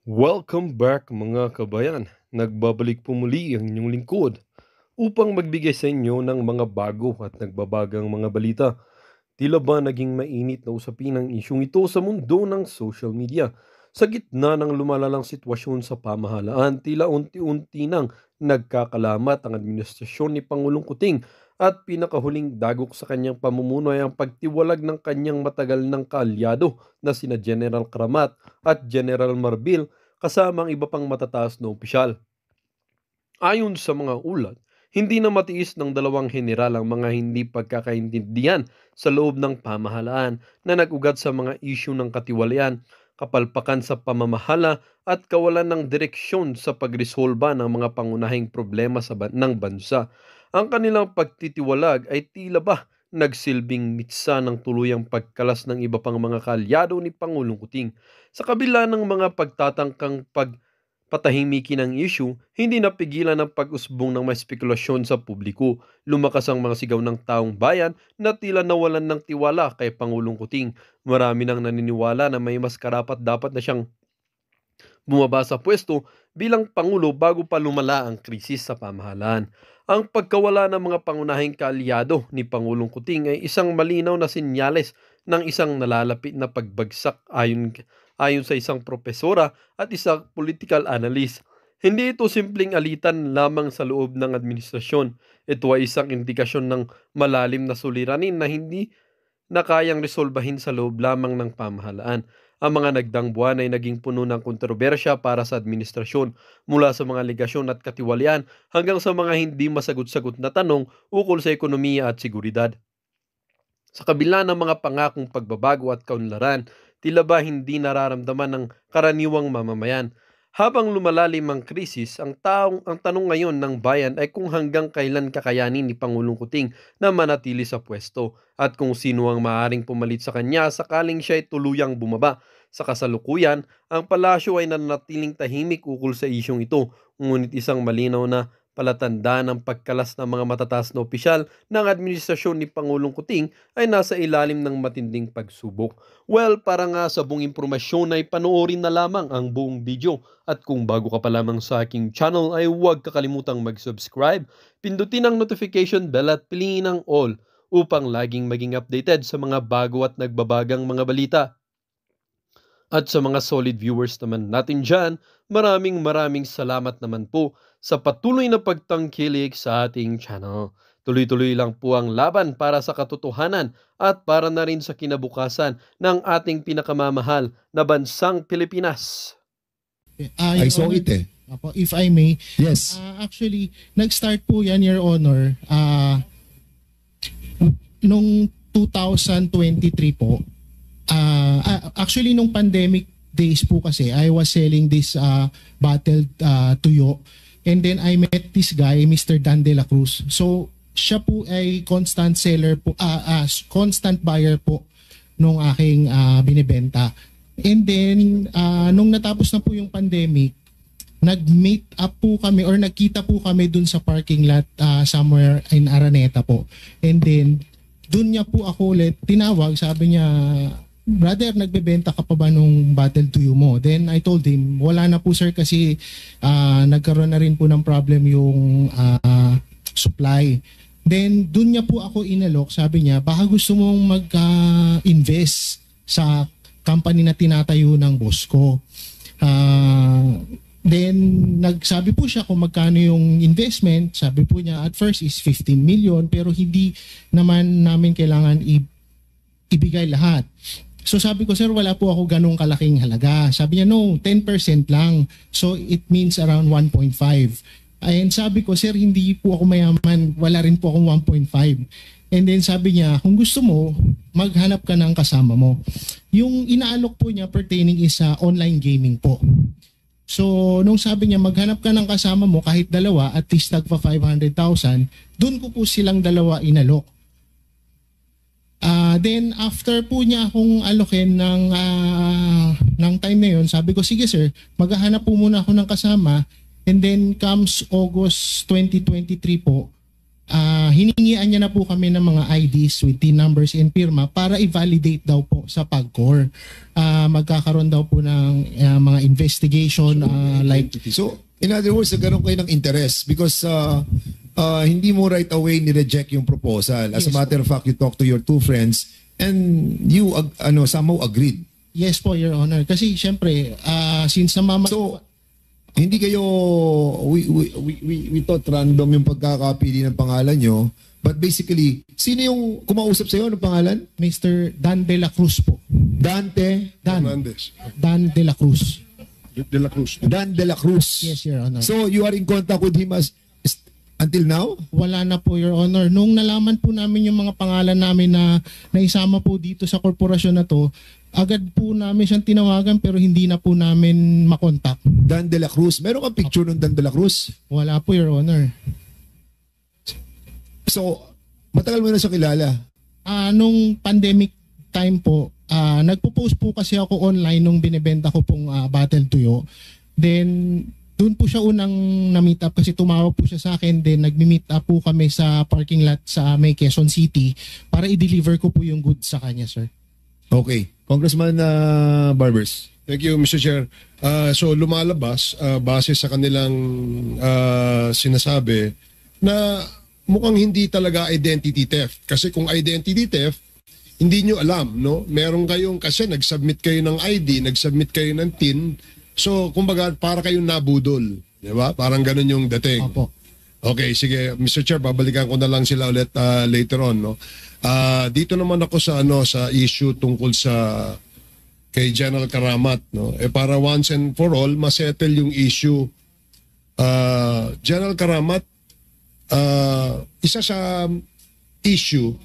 Welcome back mga kabayan. Nagbabalik po muli ang inyong lingkod upang magbigay sa inyo ng mga bago at nagbabagang mga balita. Tila ba naging mainit na usapin ang isyong ito sa mundo ng social media? Sa gitna ng lumalalang sitwasyon sa pamahalaan, tila unti-unti nang nagkakalamat ang administrasyon ni Pangulong Kuting at pinakahuling dagok sa kanyang pamumuno ay ang pagtiwalag ng kanyang matagal ng kaalyado na sina General Kramat at General Marbil kasama ang iba pang matataas na opisyal. Ayon sa mga ulat, hindi na matiis ng dalawang general ang mga hindi pagkakaintindihan sa loob ng pamahalaan na nag-ugat sa mga isyu ng katiwalian, kapalpakan sa pamamahala at kawalan ng direksyon sa pagresolba ng mga pangunahing problema ng bansa. Ang kanilang pagtitiwalag ay tila ba nagsilbing mitsa ng tuluyang pagkalas ng iba pang mga kaalyado ni Pangulong Kuting. Sa kabila ng mga pagtatangkang patahimikin ang issue, hindi napigilan ang pag-usbong ng mga spekulasyon sa publiko. Lumakas ang mga sigaw ng taong bayan na tila nawalan ng tiwala kay Pangulong Kuting. Marami nang naniniwala na may mas karapat-dapat na siyang bumaba sa pwesto bilang Pangulo bago pa lumala ang krisis sa pamahalaan. Ang pagkawala ng mga pangunahing kaalyado ni Pangulong Kuting ay isang malinaw na sinyales ng isang nalalapit na pagbagsak ayon sa isang propesora at isang political analyst. Hindi ito simpleng alitan lamang sa loob ng administrasyon. Ito ay isang indikasyon ng malalim na suliranin na hindi na kayang resolbahin sa loob lamang ng pamahalaan. Ang mga nagdang buwan ay naging puno ng kontrobersya para sa administrasyon, mula sa mga legasyon at katiwalian hanggang sa mga hindi masagot-sagot na tanong ukol sa ekonomiya at seguridad. Sa kabila ng mga pangakong pagbabago at kaunlaran, tila ba hindi nararamdaman ng karaniwang mamamayan. Habang lumalalim ang krisis, ang tanong ngayon ng bayan ay kung hanggang kailan kakayanin ni Pangulong Kuting na manatili sa pwesto at kung sino ang maaaring pumalit sa kanya sakaling siya ay tuluyang bumaba. Sa kasalukuyan, ang palasyo ay nananatiling tahimik ukol sa isyong ito, ngunit isang malinaw na palatandaan ng pagkalas ng mga matataas na opisyal ng administrasyon ni Pangulong Kuting ay nasa ilalim ng matinding pagsubok. Well, para nga sa buong impormasyon ay panoorin na lamang ang buong video. At kung bago ka pa lamang sa aking channel ay huwag kakalimutang mag-subscribe, pindutin ang notification bell at piliin ang all upang laging maging updated sa mga bago at nagbabagang mga balita. At sa mga solid viewers naman natin dyan, maraming salamat naman po sa patuloy na pagtangkilik sa ating channel. Tuloy-tuloy lang po ang laban para sa katotohanan at para na rin sa kinabukasan ng ating pinakamamahal na bansang Pilipinas. I saw it eh. If I may. Yes. Actually, nag-start po yan, Your Honor, nung 2023 po. Actually, nung pandemic days po kasi, I was selling this bottled tuyo. And then I met this guy, Mr. Dan De La Cruz. So, siya po ay constant seller po, constant buyer po nung aking binibenta. And then, nung natapos na po yung pandemic, nag-meet up po kami or nagkita po kami dun sa parking lot somewhere in Araneta po. And then, dun niya po ako ulit tinawag, sabi niya, brother, nagbebenta ka pa ba nung bottle tuyo mo? Then I told him, wala na po sir kasi nagkaroon na rin po ng problem yung supply. Then dun niya po ako inalok, sabi niya, baka gusto mong mag-invest sa company na tinatayo ng boss ko. Then nagsabi po siya kung magkano yung investment. Sabi po niya at first is 15 million pero hindi naman namin kailangan ibigay lahat. So sabi ko, sir, wala po ako ganong kalaking halaga. Sabi niya, no, 10% lang. So it means around 1.5. And sabi ko, sir, hindi po ako mayaman. Wala rin po akong 1.5. And then sabi niya, kung gusto mo, maghanap ka ng kasama mo. Yung inaalok po niya pertaining is online gaming po. So nung sabi niya, maghanap ka ng kasama mo kahit dalawa, at least tagpa 500,000, dun ko po silang dalawa inalok. Then after po niya akong alokin ng time na yun, sabi ko, sige sir, maghahanap po muna ako ng kasama. And then comes August 2023 po, hiningian niya na po kami ng mga IDs with TIN numbers and pirma para i-validate daw po sa PAGCOR. Magkakaroon daw po ng mga investigation like... So, in other words, nagkaroon kayo ng interest because hindi mo right away ni-reject yung proposal. As a matter of fact, you talk to your two friends and you somehow agreed. Yes po, Your Honor. Kasi syempre, since So, hindi kayo, we thought random yung pagkakapili ng pangalan nyo, but basically, sino yung kumausap sa'yo ng pangalan? Mr. Dan De La Cruz po. Dante? Dan Hernandez. De La Cruz. De la Cruz. Dan De La Cruz. Yes, Your Honor. So, you are in contact with him until now? Wala na po, Your Honor. Nung nalaman po namin yung mga pangalan namin na naisama po dito sa korporasyon na to, agad po namin siyang tinawagan pero hindi na po namin makontak. Dan De La Cruz. Meron kang picture ng Dan De La Cruz? Wala po, Your Honor. So, matagal mo na siya kilala? Nung pandemic time po, nagpo-post po kasi ako online nung binebenta ko pong Battle Tuyo. Then, doon po siya unang na-meet up kasi tumawag po siya sa akin. Then, nagmi-meet up po kami sa parking lot sa may Quezon City para i-deliver ko po yung goods sa kanya, sir. Okay. Congressman Barbers. Thank you, Mr. Chair. So lumalabas, base sa kanilang sinasabi, na mukhang hindi talaga identity theft. Kasi kung identity theft, hindi nyo alam, no? Meron kayong, kasi nag-submit kayo ng ID, nag-submit kayo ng TIN, so kumbaga para kayong nabudol. Di ba? Parang ganun yung dating. Opo. Okay, sige, Mr. Chair, babalikan ko na lang sila ulit later on, no. Dito naman ako sa issue tungkol sa kay General Karamat, no. Para once and for all masettle yung issue. General Karamat, isa sa issue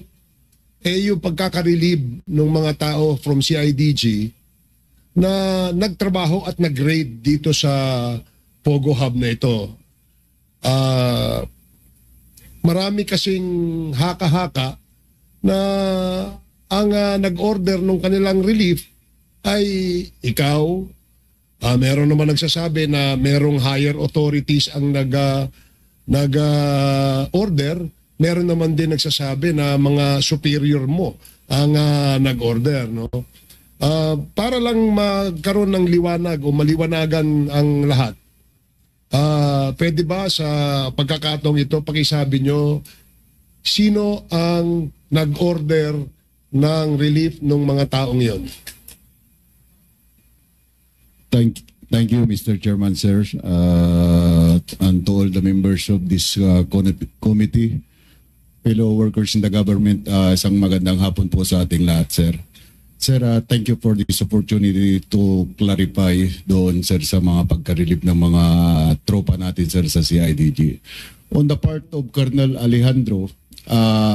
yung pagkaka-relieve ng mga tao from CIDG na nagtrabaho at nag-raid dito sa Pogo Hub na ito. Marami kasing haka-haka na ang nag-order ng kanilang relief ay ikaw. Meron naman nagsasabi na merong higher authorities ang nag-order. Meron naman din nagsasabi na mga superior mo ang nag-order. No? Para lang magkaroon ng liwanag o maliwanagan ang lahat. Pwede ba sa pagkakataong ito pakisabi nyo sino ang nag-order ng relief ng mga taong yon? Thank you, Mr. Chairman, sir, and to all the members of this committee, fellow workers in the government. Isang magandang hapon po sa ating lahat, sir. Sir, thank you for this opportunity to clarify doon, sir, sa mga pagka-relieve ng mga tropa natin, sir, sa CIDG. On the part of Colonel Alejandro,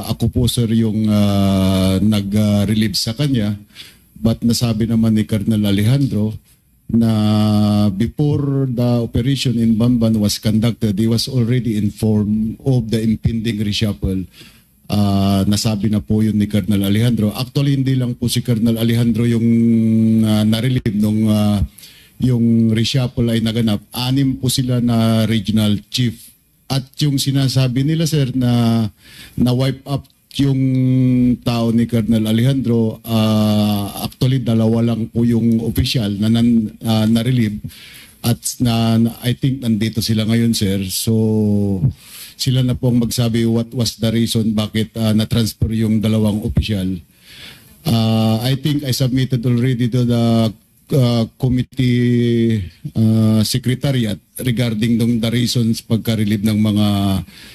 ako po, sir, yung nag-relieve sa kanya, but nasabi naman ni Colonel Alejandro na before the operation in Bamban was conducted, he was already informed of the impending reshuffle. Nasabi na po yun ni Colonel Alejandro. Actually, hindi lang po si Colonel Alejandro yung na-relieve nung yung reshuffle ay naganap. 6 po sila na regional chief. At yung sinasabi nila, sir, na wipe up yung tao ni Colonel Alejandro, actually 2 lang po yung official na na-relieve. At I think nandito sila ngayon, sir. So sila na pong magsabi what was the reason bakit na-transfer yung 2 opisyal. I think I submitted already to the committee secretariat regarding the reasons pagka-relieve ng mga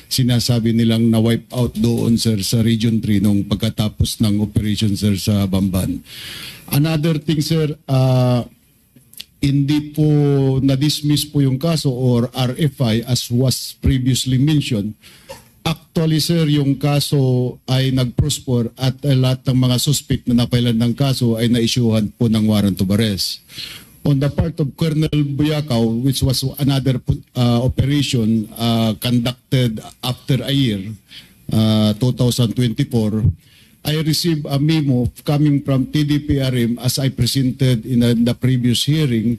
sinasabi nilang na-wipe out doon, sir, sa Region 3 nung pagkatapos ng operation, sir, sa Bamban. Another thing, sir, hindi po na-dismiss po yung kaso or RFI as was previously mentioned. Actually, sir, yung kaso ay nag-prosper at lahat ng mga suspect na napailan ng kaso ay na-issuehan po ng warrant of arrest. On the part of Colonel Buyakaw, which was another operation conducted after a year, 2024, I received a memo coming from TDPRM as I presented in the previous hearing.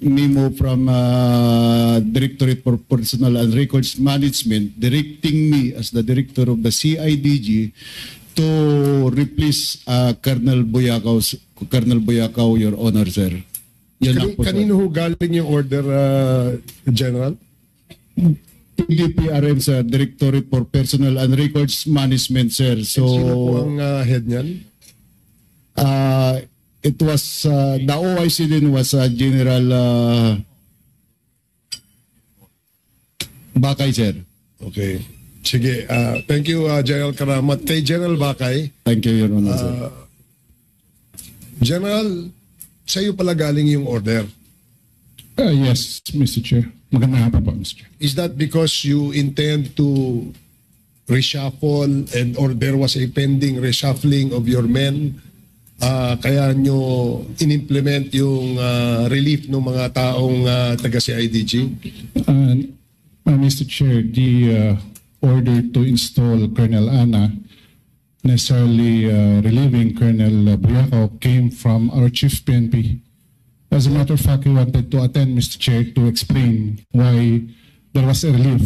memo from Directorate for Personnel and Records Management directing me as the director of the CIDG to replace Colonel Boyacao, Your Honor, sir. Yan lang po, sir. Kanino ho galing yung order, General? DPRM, sir, Directorate for Personnel and Records Management, sir. So, Sino po ang head niyan? it was, the OIC din was General Bakay, sir. Okay. Sige. Thank you, General Karamat. Kay General Bakay, Thank you, Your Honor, sir. General, sa iyo pala galing yung order. Yes, Mr. Chair. Magandang hapon po, Mr. Chair. Is that because you intend to reshuffle or there was a pending reshuffling of your men? Kaya nyo in-implement yung relief ng mga taong taga-CIDG? Mr. Chair, the order to install Colonel Ana, necessarily relieving Colonel Boyacao, came from our Chief PNP. As a matter of fact, we wanted to attend, Mr. Chair, to explain why there was a relief.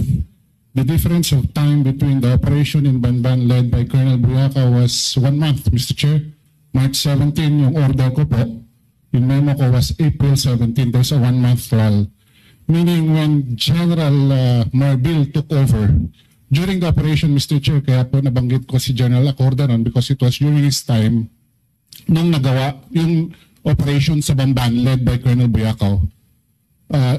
The difference of time between the operation in Banban led by Colonel Boyacao was 1 month, Mr. Chair. March 17 yung order ko po. Yung memo ko was April 17. There's a 1 month lull. Meaning when General Marbil took over, during the operation, Mr. Chair, kaya po nabanggit ko si General Acorda noon because it was during his time nung nagawa yung operation sa Bamban led by Colonel Boyacao.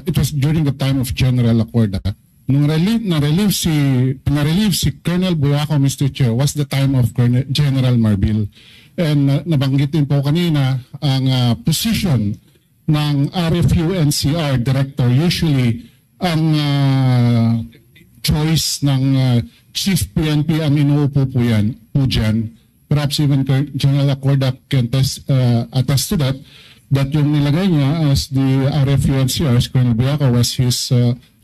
It was during the time of General Acorda. Nung na-relieve si Colonel Boyacao, Mr. Chair, was the time of General Marbil. And nabanggit din po kanina ang position ng RFU NCR Director. Usually, ang choice ng Chief PNP ang inuupo po yan, po dyan. Perhaps even General Acorda can attest to that yung nilagay niya as the RFU NCR, Colonel Boyacao, was his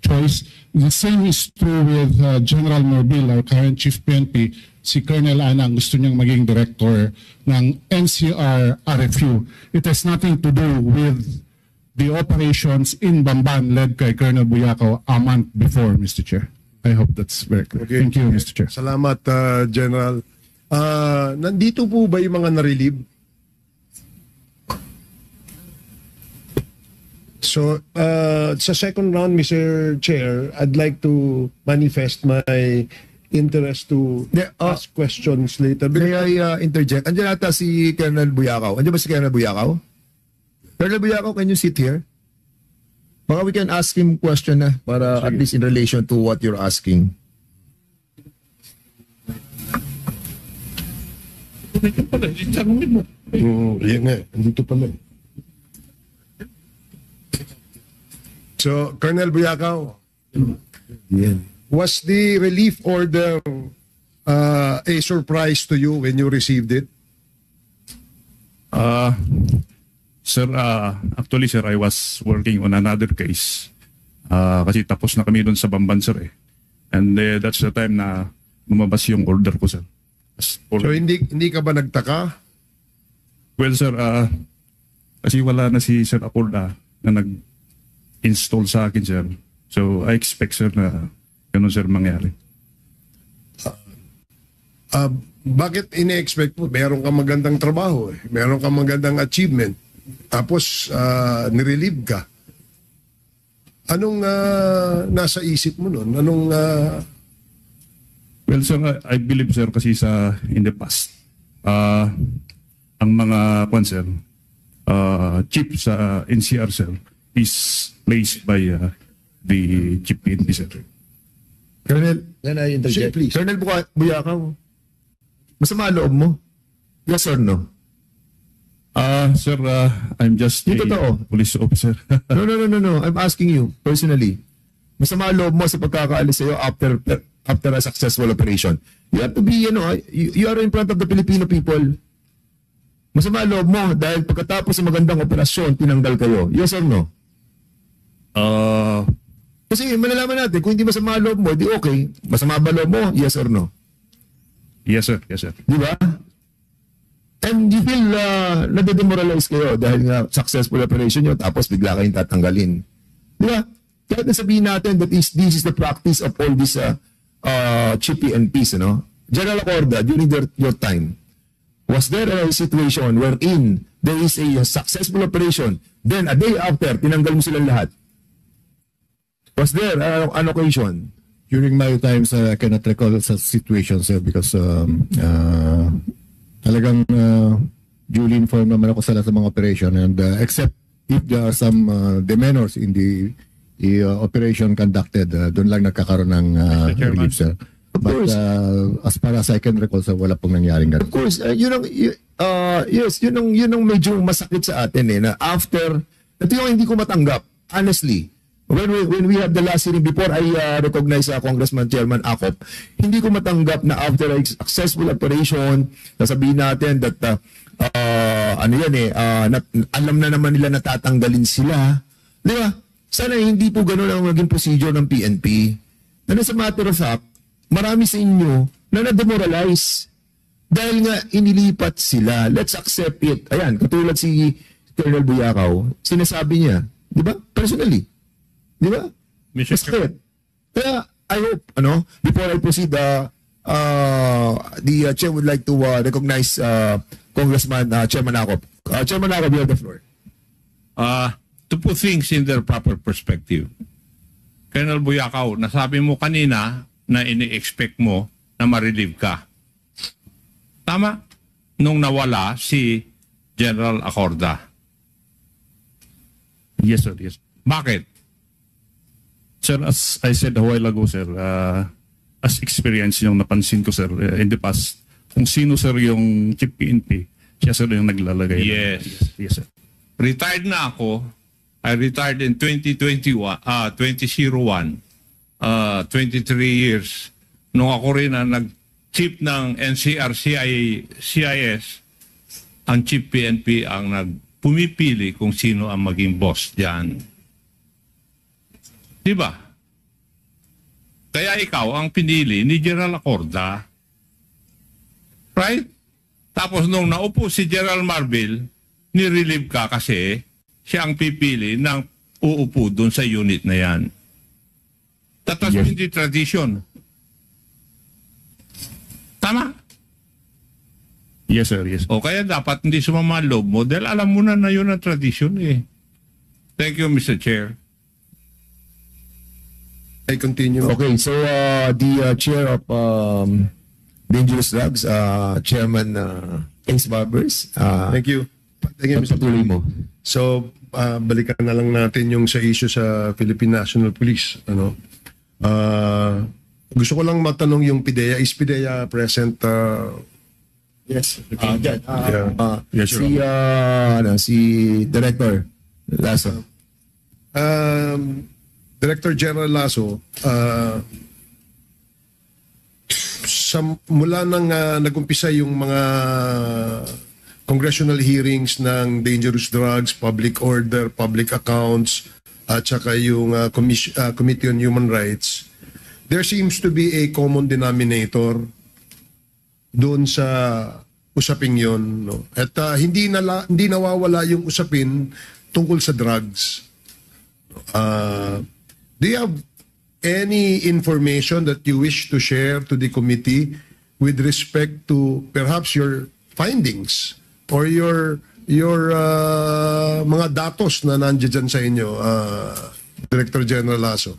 choice. The same is true with General Marbil, our current Chief PNP. Si Colonel Ana ang gusto niyang maging director ng NCR RFU. It has nothing to do with the operations in Bamban led kay Colonel Boyacao a month before, Mr. Chair. I hope that's very clear. Okay. Thank you, Mr. Chair. Salamat, General. Nandito po ba yung mga na-relieve? So, sa second round, Mr. Chair, I'd like to manifest my interest to ask questions later. May I interject? Andiyan ata si Colonel Boyacao. Andiyan ba si Colonel Boyacao? Colonel Boyacao, can you sit here? Baka we can ask him question na para at least in relation to what you're asking. Yan nga, andito pala. So, Colonel Boyacao, Yan. was the relief order a surprise to you when you received it? Sir, actually sir, I was working on another case. Kasi tapos na kami doon sa Bamban, sir eh. And that's the time na lumabas yung order ko, sir. So, hindi ka ba nagtaka? Well, sir, kasi wala na si Sir Acorda na nag-install sa akin, sir. So, I expect, sir, na ganun, sir, mangyari. Bakit ine-expect mo? Meron kang magandang trabaho, eh. Meron kang magandang achievement. Tapos, nirelieve ka. Anong nasa isip mo nun? Anong... Well, sir, I believe, sir, kasi in the past, ang mga, sir, chief sa NCR, sir, is placed by the chief PNP, sir. Colonel, can I interject? Please. Colonel Boyacao, masama loob mo? Yes or no? Sir, I'm just Yung totoo. a police officer. No. I'm asking you personally. Masama loob mo sa pagkakaalis sa'yo after a successful operation. You have to be, you are in front of the Filipino people. Masama loob mo dahil pagkatapos ng magandang operasyon, tinanggal kayo. Yes or no? Kasi malalaman natin, kung hindi masama loob mo, di okay. Masama ba loob mo? Yes or no? Yes, sir. Yes, sir. Di ba? And you feel nadedemoralize kayo dahil nga successful operation nyo tapos bigla kayong tatanggalin. Di ba? Kahit nasabihin natin that this is the practice of all these chief PNPs, ano? General Acorda, during your time, was there a situation wherein there is a successful operation, then a day after, tinanggal mo silang lahat? Was there an occasion? During my times, I cannot recall such situations, sir, because talagang duly informed naman ako sa lahat ng mga operation, and except if there are some demeanors in the operation conducted, doon lang nagkakaroon ng relief, sir. But as far as I can recall, sir, wala pong nangyaring ganun. Of course, yun ang medyo masakit sa atin na after, ito yung hindi ko matanggap, honestly. When we have the last hearing before I recognize Congressman Chairman Acop, hindi ko matanggap na after a successful operation, nasabihin natin that alam na naman nila natatanggalin sila. Di ba? Sana hindi po ganun ang maging procedure ng PNP. And as a matter of fact, marami sa inyo na na-demoralize dahil nga inilipat sila. Let's accept it. Ayan, katulad si Colonel Buyakaw, sinasabi niya, di ba? Personally. Di ba? Masakit. Kaya, I hope, before I proceed, the Chair would like to recognize Congressman Chairman Acop. Chairman Acop, you have the floor. To put things in their proper perspective, Colonel Buyakaw, nasabi mo kanina na ini-expect mo na ma-relieve ka. Tama? Nung nawala si General Acorda. Yes, sir. Yes. Bakit? Sir, as I said a while ago, sir, as experience yung napansin ko, sir, in the past, kung sino, sir, yung chief PNP, siya, sir, yung naglalagay. Yes. Yes, sir. Retired na ako. I retired in 2001. 23 years. Nung ako rin ang nag-chief ng NCR CIS, ang chief PNP ang nagpumipili kung sino ang maging boss dyan. Diba? Kaya ikaw ang pinili ni General Acorda. Right? Tapos nung naupo si General Marbil, nirelieve ka kasi siya ang pipili ng uupo dun sa unit na yan. That has been the tradition. Tama? Yes, sir. Yes. O kaya dapat hindi sumama ang loob mo dahil alam mo na yun ang tradition eh. Thank you, Mr. Chair. I continue. Okay, so the Chair of Dangerous Drugs, Chairman Ace Barbers. Thank you. Thank you, Mr. Patuloy mo. So, balikan na lang natin yung sa issue sa Philippine National Police. Gusto ko lang matanong yung PIDEA. Is PIDEA present? Yes. Yes, sir. Si Director Lasso. Director General Lasso, mula nang nagumpisa yung mga congressional hearings ng dangerous drugs, public order, public accounts, at saka yung Committee on Human Rights, there seems to be a common denominator doon sa usaping yon, no? At hindi nawawala yung usapin tungkol sa drugs. Do you have any information that you wish to share to the committee with respect to perhaps your findings or your mga datos na nandiyan sa inyo, Director General Lasso?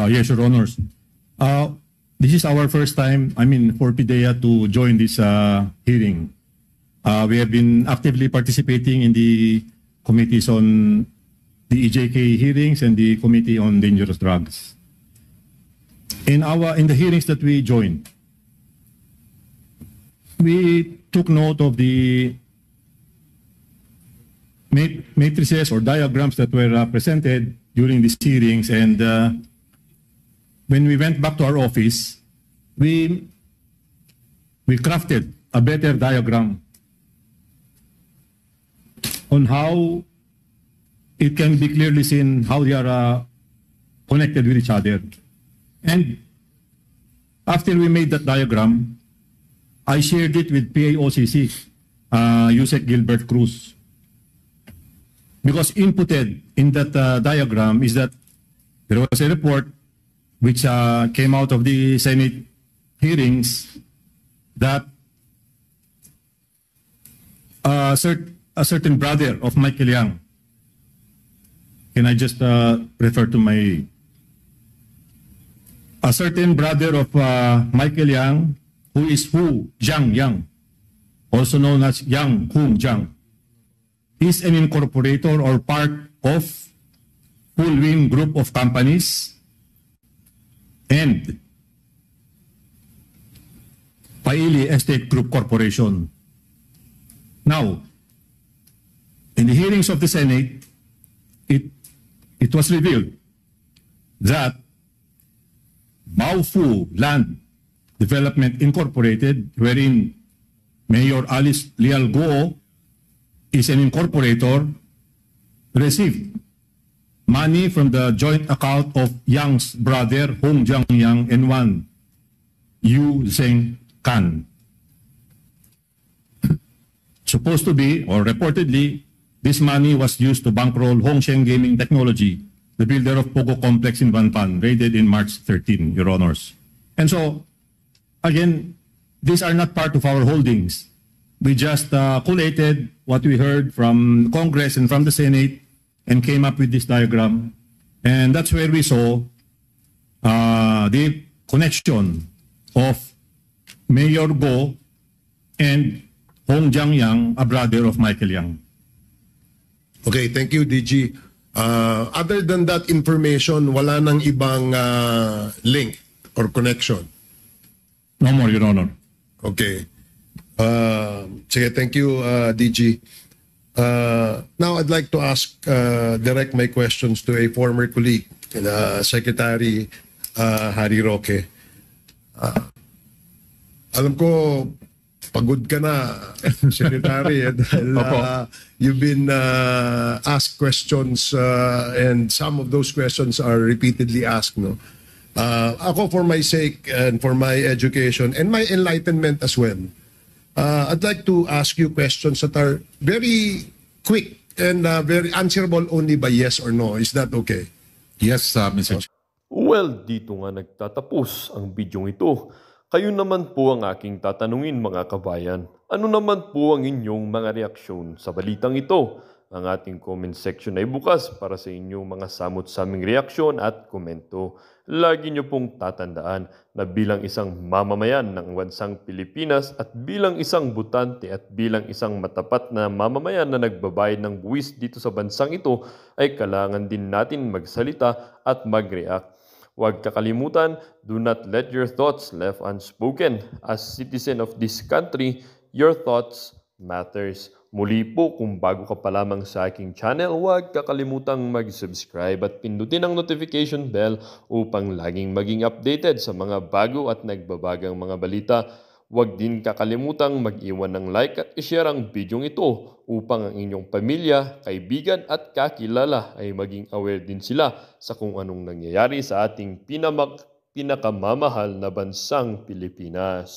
Yes, Your Honors. This is our first time, for PIDEA to join this hearing. We have been actively participating in the committees on the EJK hearings and the Committee on Dangerous Drugs. In the hearings that we joined, we took note of the matrices or diagrams that were presented during these hearings, and when we went back to our office, we crafted a better diagram on how it can be clearly seen how they are connected with each other. And after we made that diagram, I shared it with PAOCC, Yusek Gilbert Cruz. Because inputted in that diagram is that there was a report which came out of the Senate hearings that a certain brother of Michael Yang, can I just refer to my... A certain brother of Michael Yang, who is Hu Jiangyang, also known as Yang Hung Jiang, is an incorporator or part of Fullwin Group of Companies and Paili Estate Group Corporation. Now, in the hearings of the Senate, it was revealed that Baofu Land Development Incorporated, wherein Mayor Alice Leal Goo is an incorporator, received money from the joint account of Yang's brother, Hong Jiangyang, and one Yu Zeng Kan. Supposed to be, or reportedly, this money was used to bankroll Hongsheng Gaming Technology, the builder of Pogo Complex in Banpan, raided in March 13, Your Honors. And so, again, these are not part of our holdings. We just collated what we heard from Congress and from the Senate and came up with this diagram. And that's where we saw the connection of Mayor Go and Hong Jiangyang, a brother of Michael Yang. Okay, thank you, DG. Other than that information, wala nang ibang link or connection? No more, Your Honor. Okay. Sige, thank you, DG. Now, I'd like to direct my questions to a former colleague, Secretary Harry Roque. Alam ko, pagod ka na, Secretary, dahil you've been asked questions and some of those questions are repeatedly asked. No? Ako, for my sake and for my education and my enlightenment as well, I'd like to ask you questions that are very quick and very answerable only by yes or no. Is that okay? Yes, Mr. Chair. Well, dito nga nagtatapos ang bidyong ito. Kayo naman po ang aking tatanungin, mga kabayan. Ano naman po ang inyong mga reaksyon sa balitang ito? Ang ating comment section ay bukas para sa inyong mga samot-saming reaksyon at komento. Lagi niyo pong tatandaan na bilang isang mamamayan ng bansang Pilipinas at bilang isang butante at bilang isang matapat na mamamayan na nagbabayad ng buwis dito sa bansang ito, ay kailangan din natin magsalita at mag-react. Huwag kakalimutan, do not let your thoughts left unspoken. As citizen of this country, your thoughts matters. Muli po, kung bago ka pa lamang sa aking channel, huwag kakalimutang mag-subscribe at pindutin ang notification bell upang laging maging updated sa mga bago at nagbabagang mga balita. Huwag din kakalimutang mag-iwan ng like at i-share ang bidyong ito upang ang inyong pamilya, kaibigan at kakilala ay maging aware din sila sa kung anong nangyayari sa ating pinakamamahal na bansang Pilipinas.